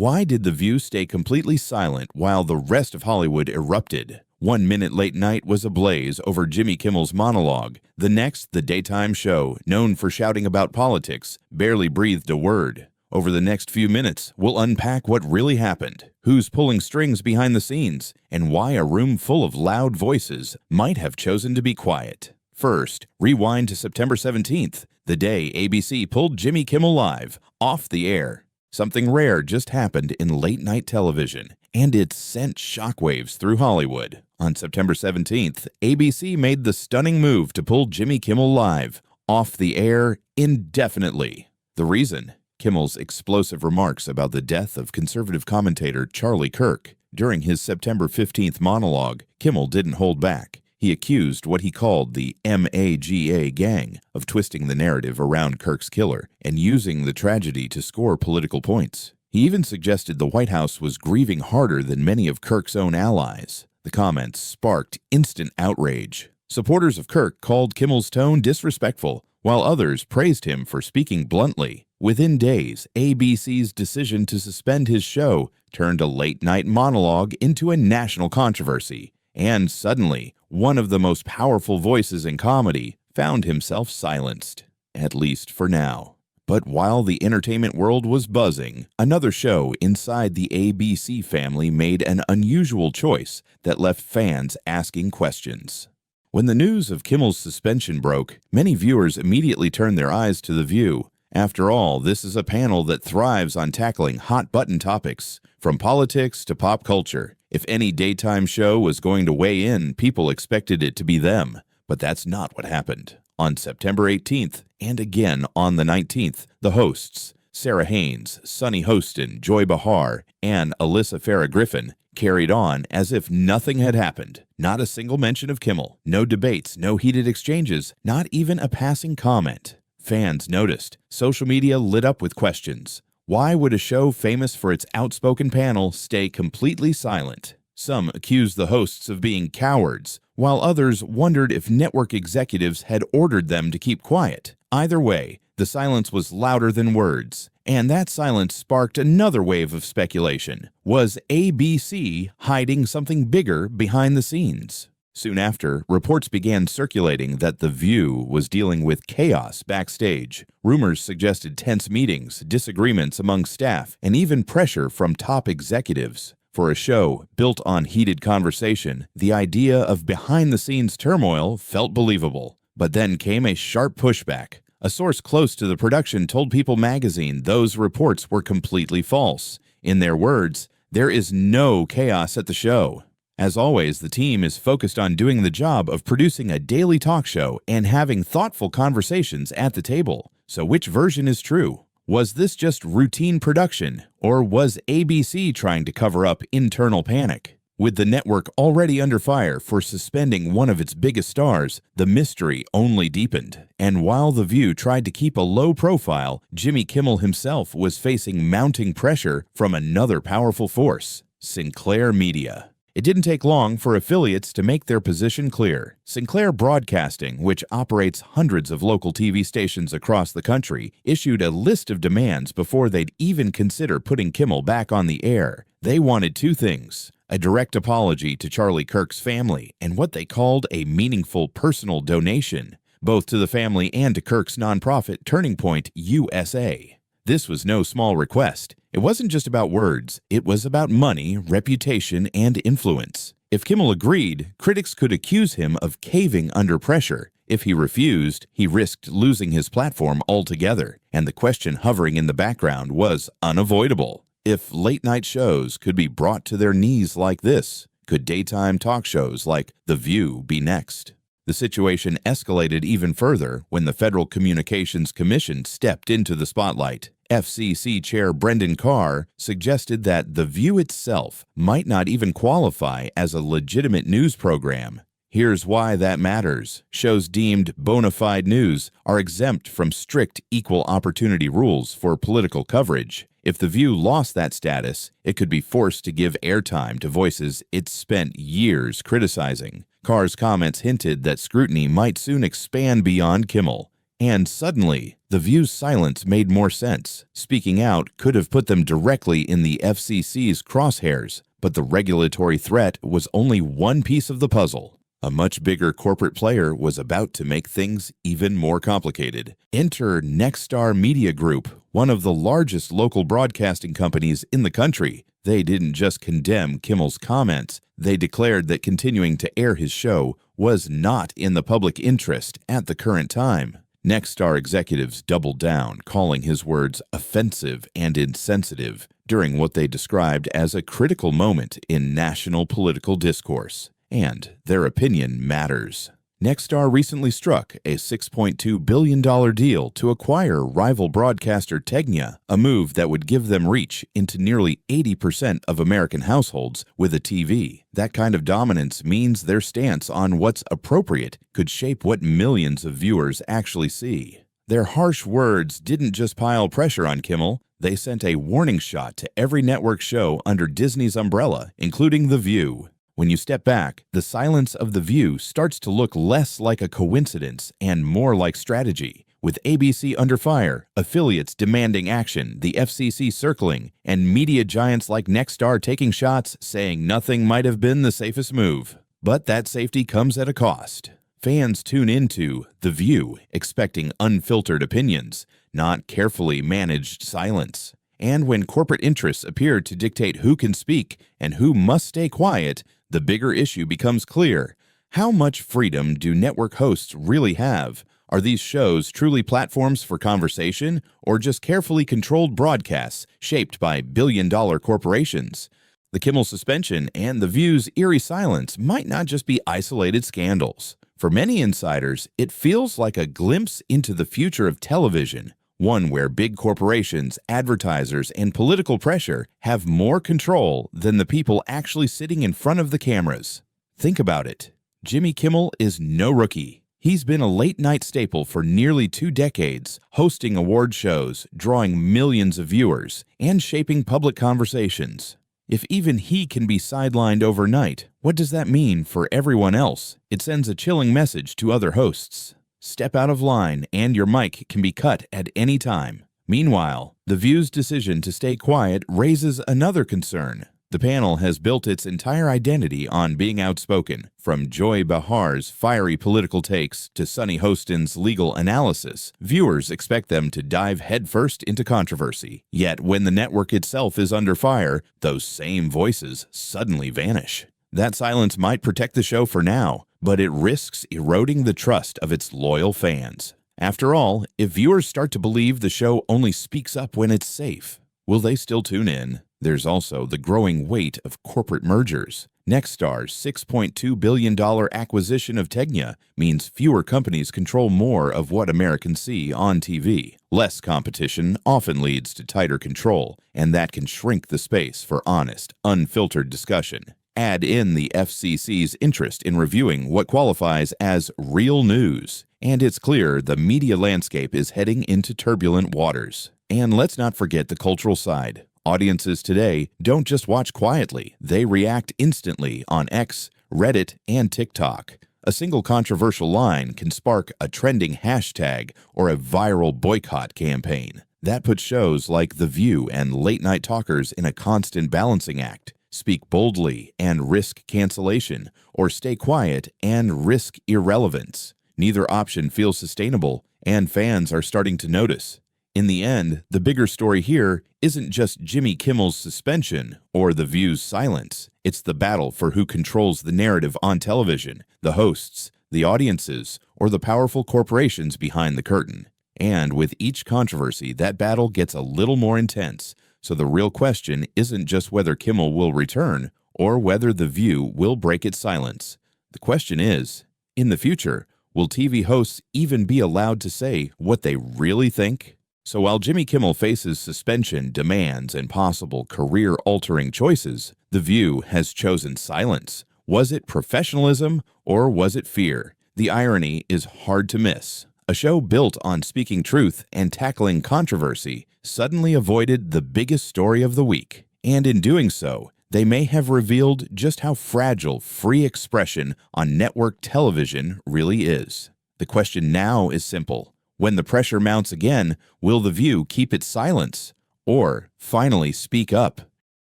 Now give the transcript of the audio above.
Why did The View stay completely silent while the rest of Hollywood erupted? 1 minute late night was ablaze over Jimmy Kimmel's monologue. The next, the daytime show, known for shouting about politics, barely breathed a word. Over the next few minutes, we'll unpack what really happened, who's pulling strings behind the scenes, and why a room full of loud voices might have chosen to be quiet. First, rewind to September 17th, the day ABC pulled Jimmy Kimmel Live off the air. Something rare just happened in late-night television, and it sent shockwaves through Hollywood. On September 17th, ABC made the stunning move to pull Jimmy Kimmel Live off the air indefinitely. The reason? Kimmel's explosive remarks about the death of conservative commentator Charlie Kirk. During his September 15th monologue, Kimmel didn't hold back. He accused what he called the MAGA gang of twisting the narrative around Kirk's killer and using the tragedy to score political points. He even suggested the White House was grieving harder than many of Kirk's own allies. The comments sparked instant outrage. Supporters of Kirk called Kimmel's tone disrespectful, while others praised him for speaking bluntly. Within days, ABC's decision to suspend his show turned a late-night monologue into a national controversy. And suddenly, one of the most powerful voices in comedy found himself silenced, at least for now. But while the entertainment world was buzzing, another show inside the ABC family made an unusual choice that left fans asking questions. When the news of Kimmel's suspension broke, many viewers immediately turned their eyes to The View. After all, this is a panel that thrives on tackling hot-button topics, from politics to pop culture. If any daytime show was going to weigh in, people expected it to be them. But that's not what happened. On September 18th, and again on the 19th, the hosts, Sarah Haynes, Sunny Hostin, Joy Behar, and Alyssa Farah Griffin, carried on as if nothing had happened. Not a single mention of Kimmel, no debates, no heated exchanges, not even a passing comment. Fans noticed. Social media lit up with questions. Why would a show famous for its outspoken panel stay completely silent? Some accused the hosts of being cowards, while others wondered if network executives had ordered them to keep quiet. Either way, the silence was louder than words, and that silence sparked another wave of speculation. Was ABC hiding something bigger behind the scenes? Soon after, reports began circulating that The View was dealing with chaos backstage. Rumors suggested tense meetings, disagreements among staff, and even pressure from top executives. For a show built on heated conversation, the idea of behind-the-scenes turmoil felt believable. But then came a sharp pushback. A source close to the production told People magazine those reports were completely false. In their words, "There is no chaos at the show." As always, the team is focused on doing the job of producing a daily talk show and having thoughtful conversations at the table. So which version is true? Was this just routine production, or was ABC trying to cover up internal panic? With the network already under fire for suspending one of its biggest stars, the mystery only deepened. And while The View tried to keep a low profile, Jimmy Kimmel himself was facing mounting pressure from another powerful force, Sinclair Media. It didn't take long for affiliates to make their position clear. Sinclair Broadcasting, which operates hundreds of local TV stations across the country, issued a list of demands before they'd even consider putting Kimmel back on the air. They wanted two things: a direct apology to Charlie Kirk's family and what they called a meaningful personal donation, both to the family and to Kirk's nonprofit Turning Point USA. This was no small request. It wasn't just about words, it was about money, reputation, and influence. If Kimmel agreed, critics could accuse him of caving under pressure. If he refused, he risked losing his platform altogether. And the question hovering in the background was unavoidable. If late-night shows could be brought to their knees like this, could daytime talk shows like The View be next? The situation escalated even further when the Federal Communications Commission stepped into the spotlight. FCC Chair Brendan Carr suggested that The View itself might not even qualify as a legitimate news program. Here's why that matters. Shows deemed bona fide news are exempt from strict equal opportunity rules for political coverage. If The View lost that status, it could be forced to give airtime to voices it's spent years criticizing. Carr's comments hinted that scrutiny might soon expand beyond Kimmel. And suddenly, The View's silence made more sense. Speaking out could have put them directly in the FCC's crosshairs, but the regulatory threat was only one piece of the puzzle. A much bigger corporate player was about to make things even more complicated. Enter Nexstar Media Group, one of the largest local broadcasting companies in the country. They didn't just condemn Kimmel's comments, they declared that continuing to air his show was not in the public interest at the current time. Nexstar executives doubled down, calling his words offensive and insensitive during what they described as a critical moment in national political discourse. And their opinion matters. Nexstar recently struck a $6.2 billion deal to acquire rival broadcaster Tegna, a move that would give them reach into nearly 80% of American households with a TV. That kind of dominance means their stance on what's appropriate could shape what millions of viewers actually see. Their harsh words didn't just pile pressure on Kimmel, they sent a warning shot to every network show under Disney's umbrella, including The View. When you step back, the silence of The View starts to look less like a coincidence and more like strategy. With ABC under fire, affiliates demanding action, the FCC circling, and media giants like Nexstar taking shots, saying nothing might have been the safest move. But that safety comes at a cost. Fans tune into The View expecting unfiltered opinions, not carefully managed silence. And when corporate interests appear to dictate who can speak and who must stay quiet, the bigger issue becomes clear. How much freedom do network hosts really have? Are these shows truly platforms for conversation or just carefully controlled broadcasts shaped by billion-dollar corporations? The Kimmel suspension and The View's eerie silence might not just be isolated scandals. For many insiders, it feels like a glimpse into the future of television, one where big corporations, advertisers, and political pressure have more control than the people actually sitting in front of the cameras. Think about it. Jimmy Kimmel is no rookie. He's been a late-night staple for nearly 2 decades, hosting award shows, drawing millions of viewers, and shaping public conversations. If even he can be sidelined overnight, what does that mean for everyone else? It sends a chilling message to other hosts. Step out of line and your mic can be cut at any time. Meanwhile, The View's decision to stay quiet raises another concern. The panel has built its entire identity on being outspoken, from Joy Behar's fiery political takes to Sunny Hostin's legal analysis. Viewers expect them to dive headfirst into controversy. Yet when the network itself is under fire, those same voices suddenly vanish. That silence might protect the show for now, but it risks eroding the trust of its loyal fans. After all, if viewers start to believe the show only speaks up when it's safe, will they still tune in? There's also the growing weight of corporate mergers. Nexstar's $6.2 billion acquisition of Tegna means fewer companies control more of what Americans see on TV. Less competition often leads to tighter control, and that can shrink the space for honest, unfiltered discussion. Add in the FCC's interest in reviewing what qualifies as real news, and it's clear the media landscape is heading into turbulent waters. And let's not forget the cultural side. Audiences today don't just watch quietly, they react instantly on X, Reddit, and TikTok. A single controversial line can spark a trending hashtag or a viral boycott campaign. That puts shows like The View and late-night talkers in a constant balancing act. Speak boldly and risk cancellation, or stay quiet and risk irrelevance. Neither option feels sustainable, and fans are starting to notice. In the end, the bigger story here isn't just Jimmy Kimmel's suspension or The View's silence. It's the battle for who controls the narrative on television, the hosts, the audiences, or the powerful corporations behind the curtain. And with each controversy, that battle gets a little more intense. So the real question isn't just whether Kimmel will return or whether The View will break its silence. The question is, in the future, will TV hosts even be allowed to say what they really think? So while Jimmy Kimmel faces suspension, demands, and possible career-altering choices, The View has chosen silence. Was it professionalism or was it fear? The irony is hard to miss. A show built on speaking truth and tackling controversy suddenly avoided the biggest story of the week. And in doing so, they may have revealed just how fragile free expression on network television really is. The question now is simple. When the pressure mounts again, will The View keep its silence or finally speak up?